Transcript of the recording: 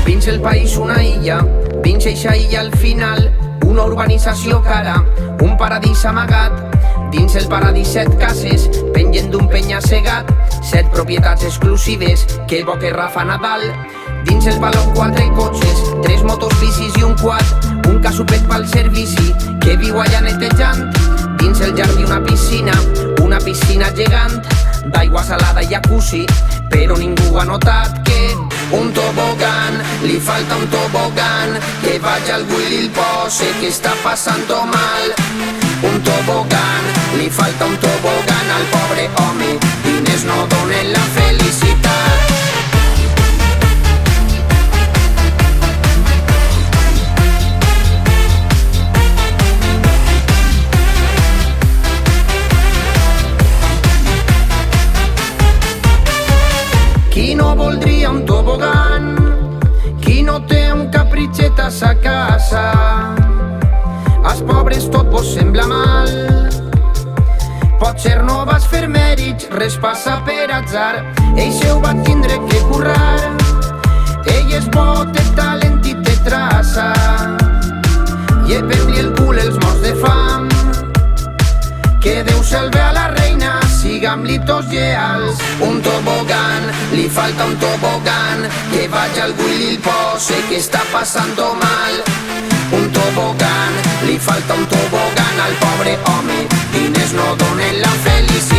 Dins el país una illa, dins eixa illa al final una urbanització cara, un paradís amagat. Dins el paradís 7 cases, pengen d'un penya-segat, 7 propietats exclusives que evoque Rafa Nadal. Dins el baló 4 cotxes, 3 motos, bicis i un quad, un casupet pel servici que viu allà netejant. Dins el jardí una piscina gegant, d'aigua salada i jacuzzi, però ningú ha notat que un tobogan, li falta un tobogan, que vagi algú i li pose que està passant-ho mal. Un tobogan, li falta un tobogan al pobre home, diners no donen la felicitat. Qui no voldria un tobogan? Qui no té un capritxet a sa casa? Als pobres tot vos sembla mal. Potser no vas fer mèrits, res passa per atzar. Ell se ho va tindre que currar. Ell és bo, té talent i té traça. Llevem-li el cul els morts de fam. Que Déu salve a la reina, sigam-li tots lleals. Un tobogan, li falta un tobogan, que vagi algú i li pose que està passant-ho mal. Un tobogan, li falta un tobogan al pobre home, diners no donen la felicitat.